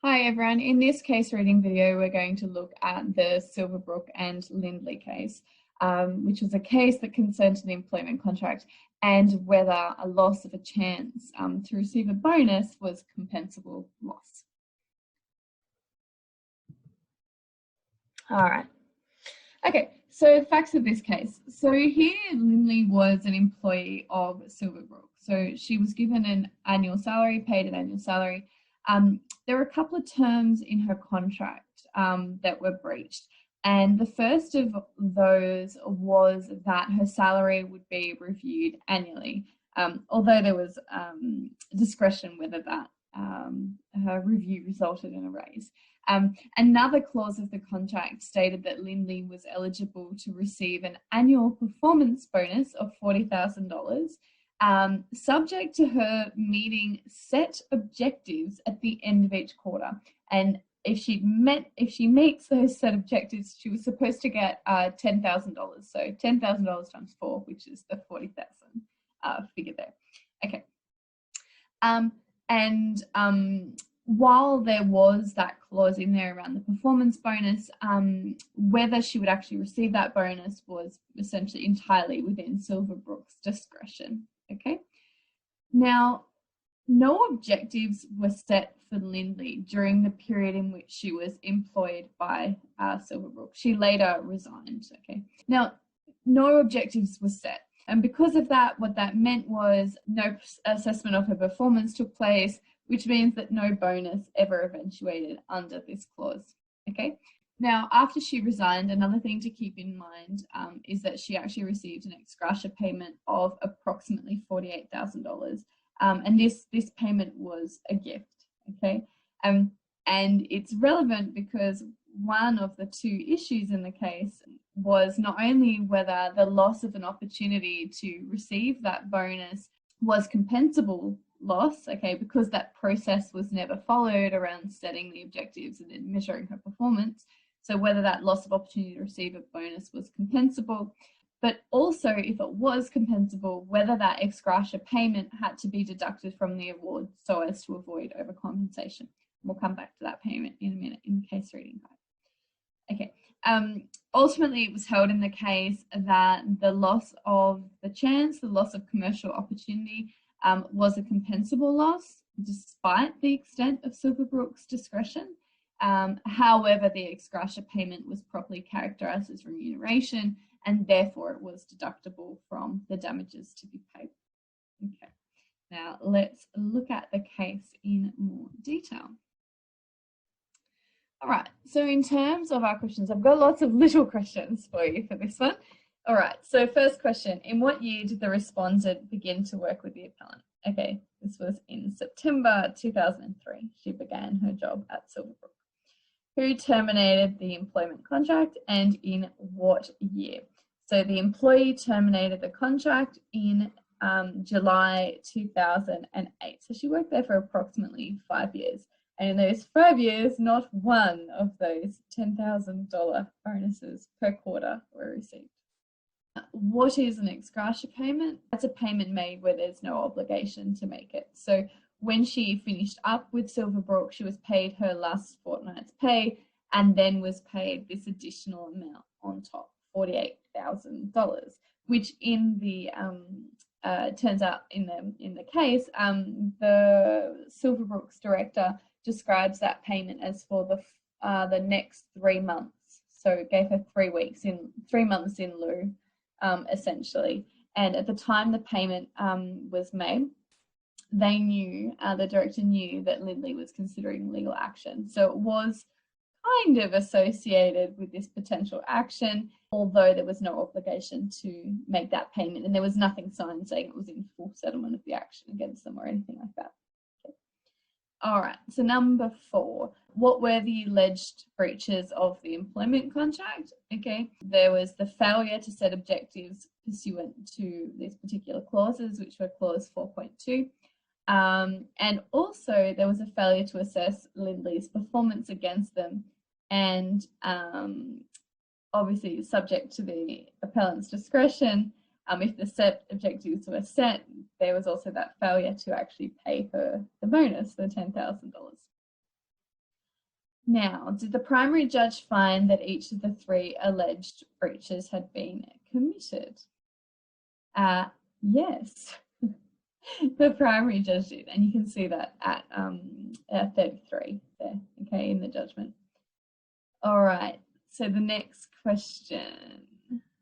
Hi everyone, in this case reading video we're going to look at the Silverbrook and Lindley case, which was a case that concerned an employment contract and whether a loss of a chance to receive a bonus was compensable loss. Alright, okay, so the facts of this case. So here Lindley was an employee of Silverbrook. So she was given an annual salary, paid an annual salary. There were a couple of terms in her contract that were breached, and the first of those was that her salary would be reviewed annually, although there was discretion whether that her review resulted in a raise. Another clause of the contract stated that Lindley was eligible to receive an annual performance bonus of $40,000. Subject to her meeting set objectives at the end of each quarter. And if she meets those set objectives, she was supposed to get $10,000. So $10,000 times 4, which is the 40,000 figure there. Okay. While there was that clause in there around the performance bonus, whether she would actually receive that bonus was essentially entirely within Silverbrook's discretion. Okay. Now, no objectives were set for Lindley during the period in which she was employed by Silverbrook. She later resigned. Okay. Now, no objectives were set. And because of that, what that meant was no assessment of her performance took place, which means that no bonus ever eventuated under this clause. Okay. Now, after she resigned, another thing to keep in mind is that she actually received an Excretion payment of approximately $48,000. And this payment was a gift, okay? And it's relevant because one of the two issues in the case was not only whether the loss of an opportunity to receive that bonus was compensable loss, okay, because that process was never followed around setting the objectives and then measuring her performance. So whether that loss of opportunity to receive a bonus was compensable, but also if it was compensable, whether that Excretion payment had to be deducted from the award so as to avoid overcompensation. We'll come back to that payment in a minute in the case reading guide. Okay. Ultimately, it was held in the case that the loss of the chance, the loss of commercial opportunity, was a compensable loss despite the extent of Silverbrook's discretion. However, the Excretion payment was properly characterised as remuneration and therefore it was deductible from the damages to be paid. Okay, now let's look at the case in more detail. All right, so in terms of our questions, I've got lots of little questions for you for this one. All right, so first question, in what year did the respondent begin to work with the appellant? Okay, this was in September 2003. She began her job at Silverbrook. Who terminated the employment contract and in what year? So the employee terminated the contract in July 2008. So she worked there for approximately 5 years. And in those 5 years, not one of those $10,000 bonuses per quarter were received. What is an Excretion payment? That's a payment made where there's no obligation to make it. So when she finished up with Silverbrook, she was paid her last fortnight's pay and then was paid this additional amount on top, $48,000, which in the turns out in the case, the Silverbrook's director describes that payment as for the next 3 months. So it gave her 3 months in lieu, essentially. And at the time the payment was made, they knew, the director knew that Lindley was considering legal action. So it was kind of associated with this potential action, although there was no obligation to make that payment and there was nothing signed saying it was in full settlement of the action against them or anything like that. Okay. All right, so number 4, what were the alleged breaches of the employment contract? Okay, there was the failure to set objectives pursuant to these particular clauses, which were clause 4.2. And also there was a failure to assess Lindley's performance against them, and obviously subject to the appellant's discretion, if the set objectives were set, there was also that failure to actually pay her the bonus, the $10,000. Now, did the primary judge find that each of the 3 alleged breaches had been committed? Yes, the primary judge did, and you can see that at 33 there, okay, in the judgment. All right, so the next question.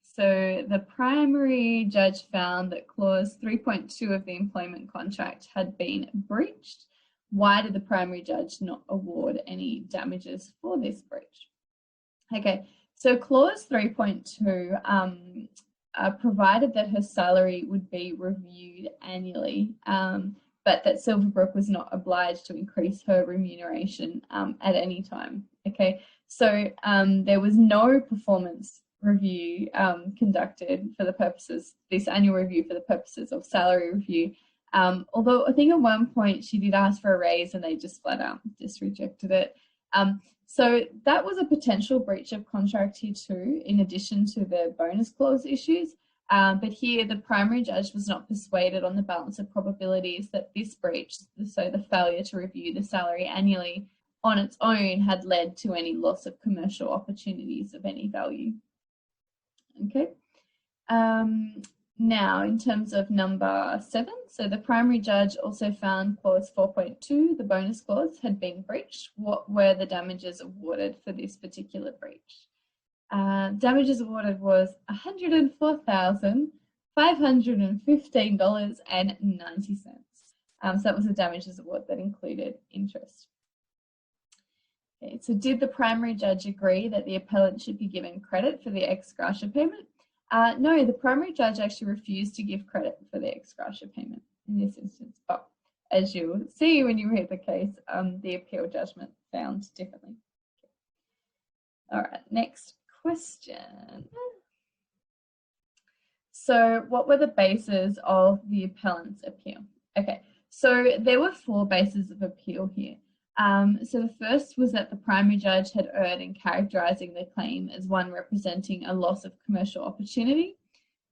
So the primary judge found that clause 3.2 of the employment contract had been breached. Why did the primary judge not award any damages for this breach? Okay, so clause 3.2 provided that her salary would be reviewed annually, but that Silverbrook was not obliged to increase her remuneration at any time. Okay, so there was no performance review conducted for the purposes, this annual review for the purposes of salary review. Although I think at one point she did ask for a raise and they just flat out just rejected it. So that was a potential breach of contract here too, in addition to the bonus clause issues. But here the primary judge was not persuaded on the balance of probabilities that this breach, so the failure to review the salary annually on its own, had led to any loss of commercial opportunities of any value. Okay. Now, in terms of number 7, so the primary judge also found clause 4.2, the bonus clause, had been breached. What were the damages awarded for this particular breach? Damages awarded was $104,515.90. So that was a damages award that included interest. Okay, so did the primary judge agree that the appellant should be given credit for the ex gratia payment? No, the primary judge actually refused to give credit for the ex gratia payment in this instance. But as you will see when you read the case, the appeal judgment found differently. All right, next question. So what were the bases of the appellant's appeal? Okay, so there were 4 bases of appeal here. So the first was that the primary judge had erred in characterising the claim as one representing a loss of commercial opportunity.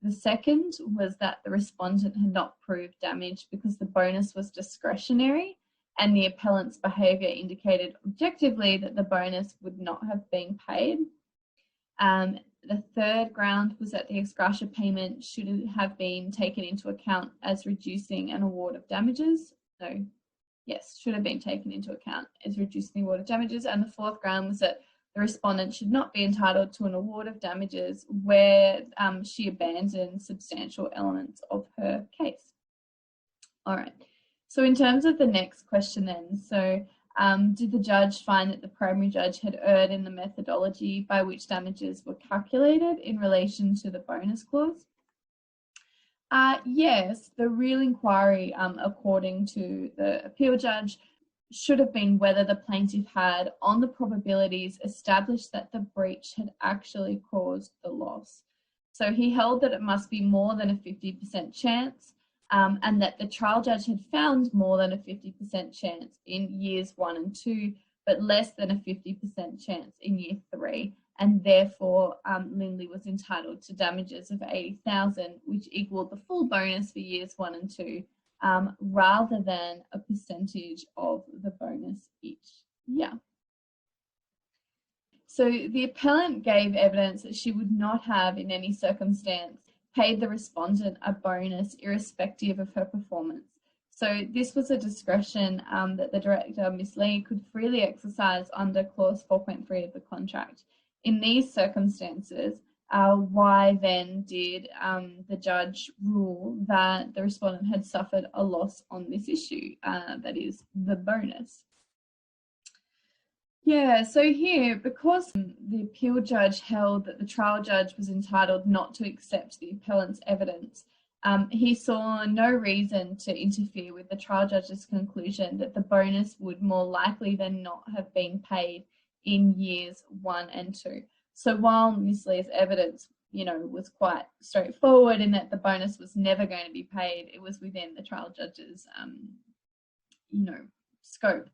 The second was that the respondent had not proved damage because the bonus was discretionary and the appellant's behaviour indicated objectively that the bonus would not have been paid. The third ground was that the ex gratia payment should have been taken into account as reducing an award of damages. No. Yes, should have been taken into account as reducing the award of damages. And the fourth ground was that the respondent should not be entitled to an award of damages where she abandoned substantial elements of her case. All right. So in terms of the next question then, so did the judge find that the primary judge had erred in the methodology by which damages were calculated in relation to the bonus clause? Yes, the real inquiry, according to the appeal judge, should have been whether the plaintiff had, on the probabilities, established that the breach had actually caused the loss. So he held that it must be more than a 50% chance, and that the trial judge had found more than a 50% chance in years 1 and 2, but less than a 50% chance in year 3. And therefore, Lindley was entitled to damages of $80,000, which equaled the full bonus for years 1 and 2, rather than a percentage of the bonus each year. So the appellant gave evidence that she would not have, in any circumstance, paid the respondent a bonus irrespective of her performance. So this was a discretion that the director, Ms. Lee, could freely exercise under clause 4.3 of the contract. In these circumstances, why then did the judge rule that the respondent had suffered a loss on this issue, that is the bonus? Yeah, so here, because the appeal judge held that the trial judge was entitled not to accept the appellant's evidence, he saw no reason to interfere with the trial judge's conclusion that the bonus would more likely than not have been paid in years 1 and 2. So while Ms. Lee's evidence, was quite straightforward in that the bonus was never going to be paid, it was within the trial judge's, scope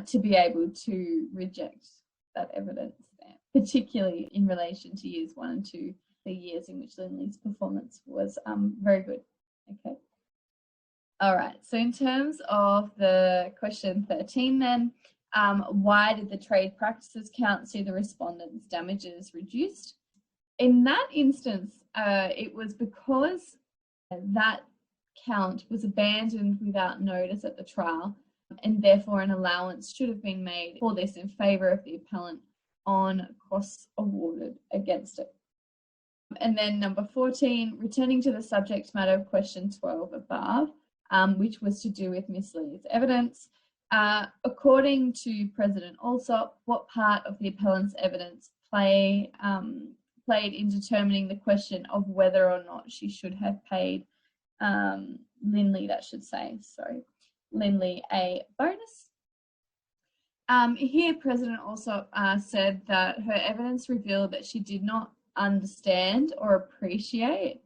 to be able to reject that evidence there, particularly in relation to years 1 and 2, the years in which Lindley's performance was very good. Okay. All right, so in terms of the question 13 then, Why did the trade practices count see the respondent's damages reduced? In that instance, it was because that count was abandoned without notice at the trial, and therefore an allowance should have been made for this in favour of the appellant on costs awarded against it. And then number 14, returning to the subject matter of question 12 above, which was to do with Miss Lee's evidence. According to President Alsop, what part of the appellant's evidence played in determining the question of whether or not she should have paid Lindley, Lindley a bonus? Here, President Alsop said that her evidence revealed that she did not understand or appreciate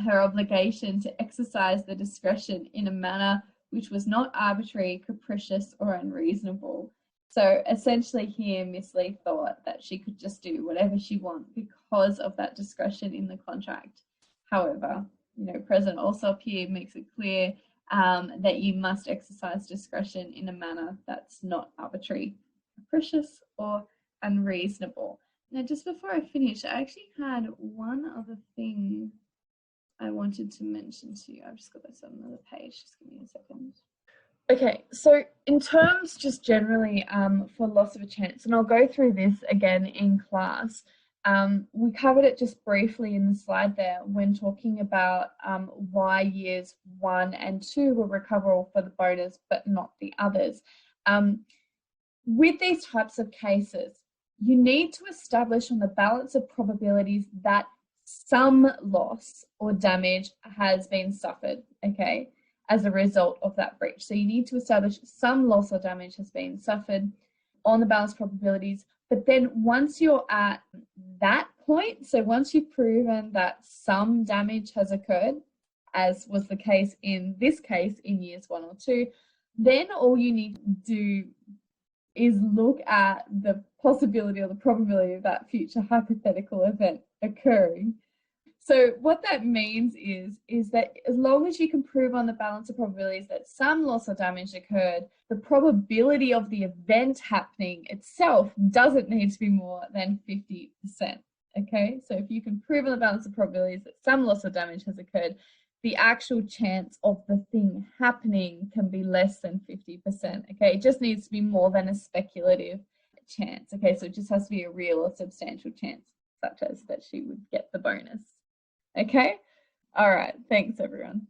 her obligation to exercise the discretion in a manner which was not arbitrary, capricious, or unreasonable. So essentially here, Miss Lee thought that she could just do whatever she wants because of that discretion in the contract. However, President Alsop here makes it clear that you must exercise discretion in a manner that's not arbitrary, capricious, or unreasonable. Now, just before I finish, I actually had one other thing I wanted to mention to you. I've just got this on another page. Just give me a second. Okay, so in terms just generally for loss of a chance, and I'll go through this again in class, we covered it just briefly in the slide there when talking about why years 1 and 2 were recoverable for the bonus but not the others. With these types of cases, you need to establish on the balance of probabilities that some loss or damage has been suffered, okay, as a result of that breach. So you need to establish some loss or damage has been suffered on the balance of probabilities. But then once you're at that point, so once you've proven that some damage has occurred, as was the case in this case in years 1 or 2, then all you need to do is look at the possibility or the probability of that future hypothetical event occurring. So what that means is that as long as you can prove on the balance of probabilities that some loss or damage occurred, the probability of the event happening itself doesn't need to be more than 50%. Okay, so if you can prove on the balance of probabilities that some loss or damage has occurred, the actual chance of the thing happening can be less than 50%. Okay, it just needs to be more than a speculative chance. Okay, so it just has to be a real or substantial chance, such as that she would get the bonus. Okay, all right, thanks everyone.